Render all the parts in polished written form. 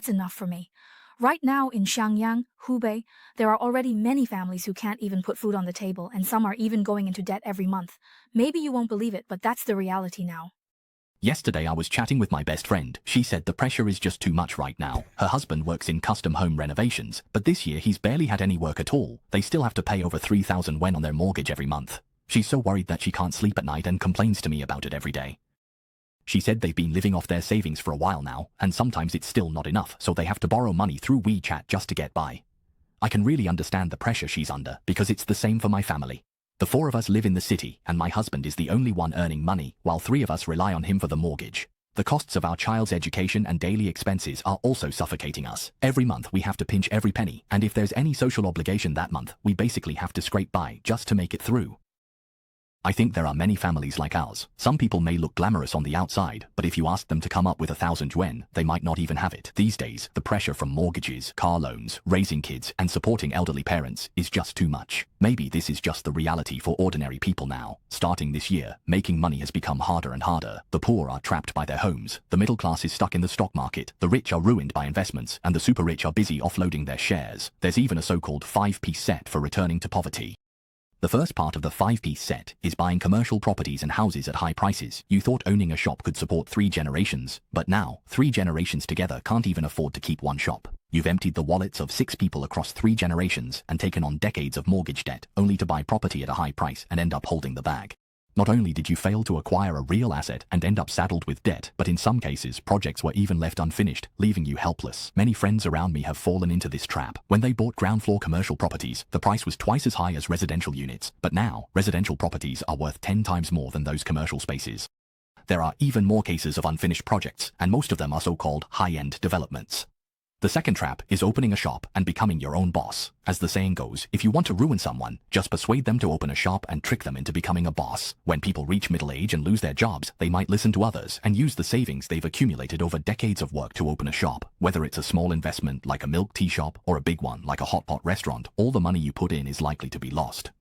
That's enough for me. Right now in Xiangyang, Hubei, there are already many families who can't even put food on the table, and some are even going into debt every month. Maybe you won't believe it, but that's the reality now. Yesterday I was chatting with my best friend. She said the pressure is just too much right now. Her husband works in custom home renovations, but this year he's barely had any work at all. They still have to pay over 3,000 yuan on their mortgage every month. She's so worried that she can't sleep at night and complains to me about it every day. She said they've been living off their savings for a while now, and sometimes it's still not enough, so they have to borrow money through WeChat just to get by. I can really understand the pressure she's under, because it's the same for my family. The 4 of us live in the city, and my husband is the only one earning money, while 3 of us rely on him for the mortgage. The costs of our child's education and daily expenses are also suffocating us. Every month we have to pinch every penny, and if there's any social obligation that month, we basically have to scrape by just to make it through. I think there are many families like ours. Some people may look glamorous on the outside, but if you ask them to come up with 1,000 yuan, they might not even have it. These days, the pressure from mortgages, car loans, raising kids, and supporting elderly parents is just too much. Maybe this is just the reality for ordinary people now. Starting this year, making money has become harder and harder. The poor are trapped by their homes, the middle class is stuck in the stock market, the rich are ruined by investments, and the super rich are busy offloading their shares. There's even a so-called 5-piece set for returning to poverty. The first part of the 5-piece set is buying commercial properties and houses at high prices. You thought owning a shop could support 3 generations, but now, 3 generations together can't even afford to keep one shop. You've emptied the wallets of 6 people across 3 generations and taken on decades of mortgage debt, only to buy property at a high price and end up holding the bag. Not only did you fail to acquire a real asset and end up saddled with debt, but in some cases, projects were even left unfinished, leaving you helpless. Many friends around me have fallen into this trap. When they bought ground floor commercial properties, the price was twice as high as residential units. But now, residential properties are worth 10 times more than those commercial spaces. There are even more cases of unfinished projects, and most of them are so-called high-end developments. The second trap is opening a shop and becoming your own boss. As the saying goes, if you want to ruin someone, just persuade them to open a shop and trick them into becoming a boss. When people reach middle age and lose their jobs, they might listen to others and use the savings they've accumulated over decades of work to open a shop. Whether it's a small investment like a milk tea shop or a big one like a hot pot restaurant, all the money you put in is likely to be lost.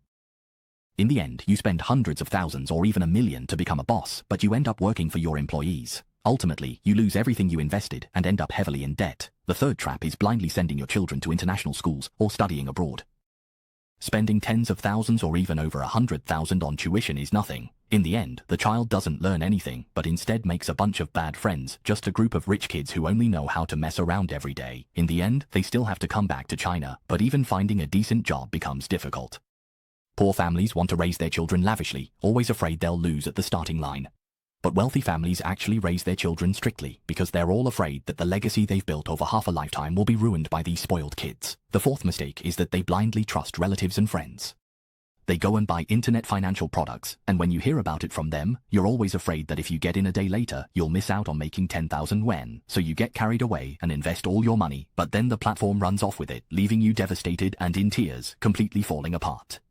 In the end, you spend hundreds of thousands or even $1 million to become a boss, but you end up working for your employees. Ultimately, you lose everything you invested and end up heavily in debt. The third trap is blindly sending your children to international schools or studying abroad. Spending tens of thousands or even over 100,000 on tuition is nothing. In the end, the child doesn't learn anything, but instead makes a bunch of bad friends, just a group of rich kids who only know how to mess around every day. In the end, they still have to come back to China, but even finding a decent job becomes difficult. Poor families want to raise their children lavishly, always afraid they'll lose at the starting line. But wealthy families actually raise their children strictly, because they're all afraid that the legacy they've built over half a lifetime will be ruined by these spoiled kids. The fourth mistake is that they blindly trust relatives and friends. They go and buy internet financial products, and when you hear about it from them, you're always afraid that if you get in a day later, you'll miss out on making 10,000 yuan. So you get carried away and invest all your money, but then the platform runs off with it, leaving you devastated and in tears, completely falling apart.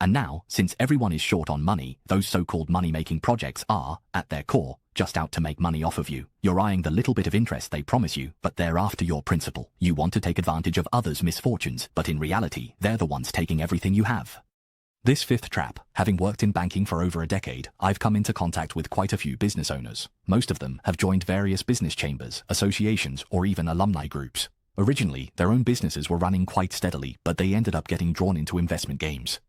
And now, since everyone is short on money, those so-called money-making projects are, at their core, just out to make money off of you. You're eyeing the little bit of interest they promise you, but they're after your principal. You want to take advantage of others' misfortunes, but in reality, they're the ones taking everything you have. This fifth trap, having worked in banking for over a decade, I've come into contact with quite a few business owners. Most of them have joined various business chambers, associations, or even alumni groups. Originally, their own businesses were running quite steadily, but they ended up getting drawn into investment games.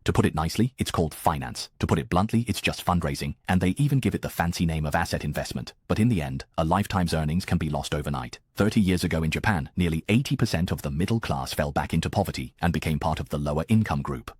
To put it nicely, it's called finance. To put it bluntly, it's just fundraising, and they even give it the fancy name of asset investment. But in the end, a lifetime's earnings can be lost overnight. 30 years ago in Japan, nearly 80% of the middle class fell back into poverty and became part of the lower income group.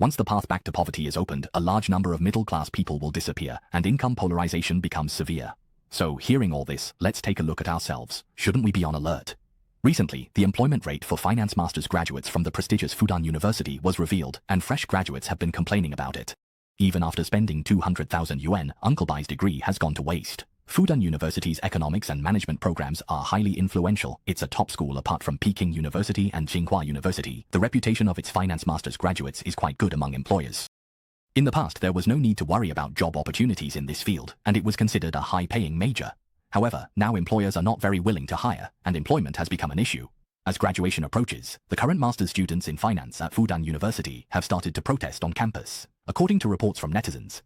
Once the path back to poverty is opened, a large number of middle class people will disappear, and income polarization becomes severe. So, hearing all this, let's take a look at ourselves. Shouldn't we be on alert? Recently, the employment rate for finance master's graduates from the prestigious Fudan University was revealed, and fresh graduates have been complaining about it. Even after spending 200,000 yuan, Uncle Bai's degree has gone to waste. Fudan University's economics and management programs are highly influential. It's a top school apart from Peking University and Tsinghua University. The reputation of its finance master's graduates is quite good among employers. In the past, there was no need to worry about job opportunities in this field, and it was considered a high-paying major. However, now employers are not very willing to hire, and employment has become an issue. As graduation approaches, the current master's students in finance at Fudan University have started to protest on campus. According to reports from netizens,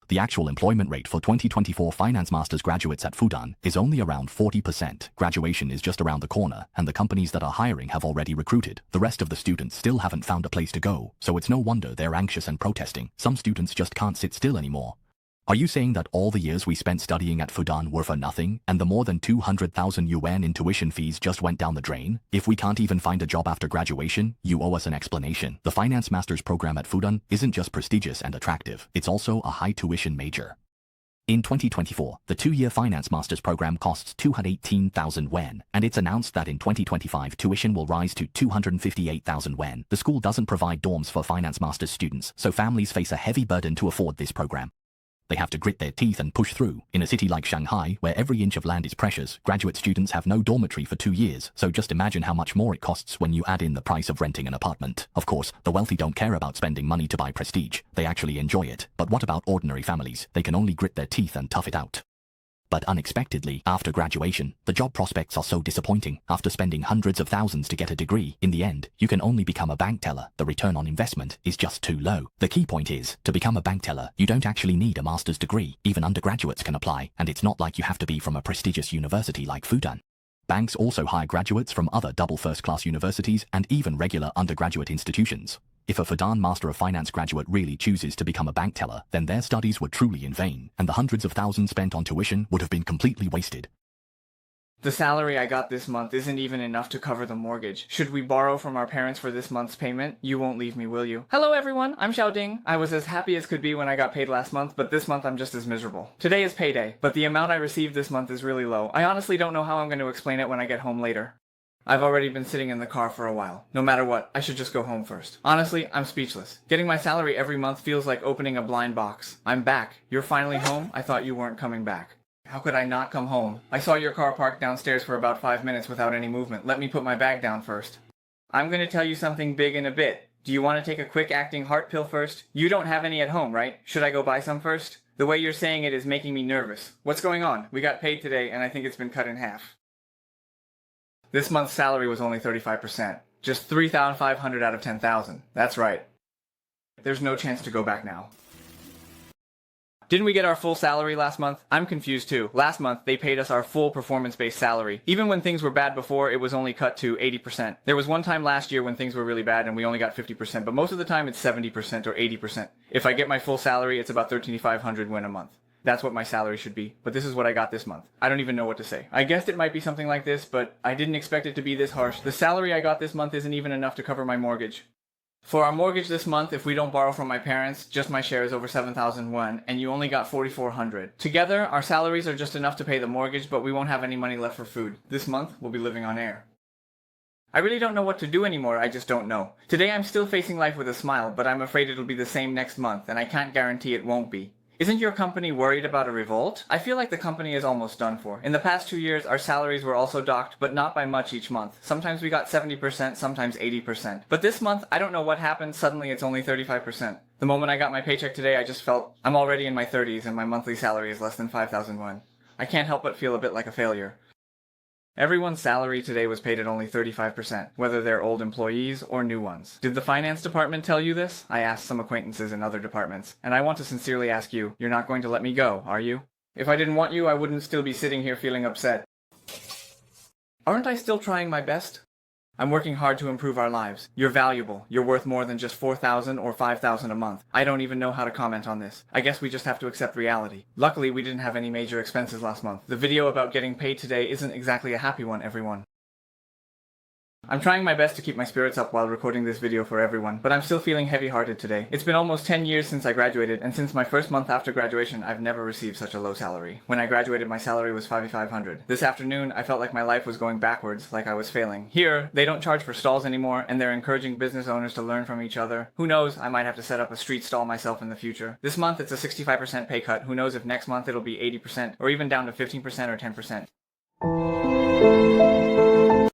The actual employment rate for 2024 finance master's graduates at Fudan is only around 40%. Graduation is just around the corner, and the companies that are hiring have already recruited. The rest of the students still haven't found a place to go, so it's no wonder they're anxious and protesting. Some students just can't sit still anymore. Are you saying that all the years we spent studying at Fudan were for nothing, and the more than 200,000 yuan in tuition fees just went down the drain? If we can't even find a job after graduation, you owe us an explanation. The finance master's program at Fudan isn't just prestigious and attractive, it's also a high tuition major. In 2024, the 2-year finance master's program costs 218,000 yuan, and it's announced that in 2025 tuition will rise to 258,000 yuan. The school doesn't provide dorms for finance master's students, so families face a heavy burden to afford this program. They have to grit their teeth and push through. In a city like Shanghai, where every inch of land is precious, graduate students have no dormitory for 2 years, so just imagine how much more it costs when you add in the price of renting an apartment. Of course, the wealthy don't care about spending money to buy prestige. They actually enjoy it. But what about ordinary families? They can only grit their teeth and tough it out. But unexpectedly, after graduation, the job prospects are so disappointing. After spending hundreds of thousands to get a degree, in the end, you can only become a bank teller. The return on investment is just too low. The key point is, to become a bank teller, you don't actually need a master's degree. Even undergraduates can apply, and it's not like you have to be from a prestigious university like Fudan. Banks also hire graduates from other double first-class universities and even regular undergraduate institutions. If a Fudan Master of Finance graduate really chooses to become a bank teller, then their studies were truly in vain, and the hundreds of thousands spent on tuition would have been completely wasted. The salary I got this month isn't even enough to cover the mortgage. Should we borrow from our parents for this month's payment? You won't leave me, will you? Hello everyone, I'm Xiangyang. I was as happy as could be when I got paid last month, but this month I'm just as miserable. Today is payday, but the amount I received this month is really low. I honestly don't know how I'm going to explain it when I get home later. I've already been sitting in the car for a while. No matter what, I should just go home first. Honestly, I'm speechless. Getting my salary every month feels like opening a blind box. I'm back. You're finally home? I thought you weren't coming back. How could I not come home? I saw your car parked downstairs for about 5 minutes without any movement. Let me put my bag down first. I'm going to tell you something big in a bit. Do you want to take a quick acting heart pill first? You don't have any at home, right? Should I go buy some first? The way you're saying it is making me nervous. What's going on? We got paid today and I think it's been cut in half. This month's salary was only 35%. Just 3,500 out of 10,000. That's right. There's no chance to go back now. Didn't we get our full salary last month? I'm confused too. Last month, they paid us our full performance-based salary. Even when things were bad before, it was only cut to 80%. There was one time last year when things were really bad and we only got 50%, but most of the time it's 70% or 80%. If I get my full salary, it's about 13,500 yuan a month. That's what my salary should be, but this is what I got this month. I don't even know what to say. I guessed it might be something like this, but I didn't expect it to be this harsh. The salary I got this month isn't even enough to cover my mortgage. For our mortgage this month, if we don't borrow from my parents, just my share is over 7,000 yuan, and you only got 4,400. Together, our salaries are just enough to pay the mortgage, but we won't have any money left for food. This month, we'll be living on air. I really don't know what to do anymore, I just don't know. Today I'm still facing life with a smile, but I'm afraid it'll be the same next month, and I can't guarantee it won't be. Isn't your company worried about a revolt? I feel like the company is almost done for. In the past 2 years, our salaries were also docked, but not by much each month. Sometimes we got 70%, sometimes 80%. But this month, I don't know what happened, suddenly it's only 35%. The moment I got my paycheck today, I just felt I'm already in my 30s and my monthly salary is less than 5,000 yuan. I can't help but feel a bit like a failure. Everyone's salary today was paid at only 35%, whether they're old employees or new ones. Did the finance department tell you this? I asked some acquaintances in other departments, and I want to sincerely ask you, you're not going to let me go, are you? If I didn't want you, I wouldn't still be sitting here feeling upset. Aren't I still trying my best? I'm working hard to improve our lives. You're valuable. You're worth more than just 4,000 or 5,000 a month. I don't even know how to comment on this. I guess we just have to accept reality. Luckily, we didn't have any major expenses last month. The video about getting paid today isn't exactly a happy one, everyone. I'm trying my best to keep my spirits up while recording this video for everyone, but I'm still feeling heavy-hearted today. It's been almost 10 years since I graduated, and since my first month after graduation, I've never received such a low salary. When I graduated, my salary was 5,500. This afternoon, I felt like my life was going backwards, like I was failing. Here, they don't charge for stalls anymore, and they're encouraging business owners to learn from each other. Who knows, I might have to set up a street stall myself in the future. This month, it's a 65% pay cut. Who knows if next month it'll be 80%, or even down to 15% or 10%.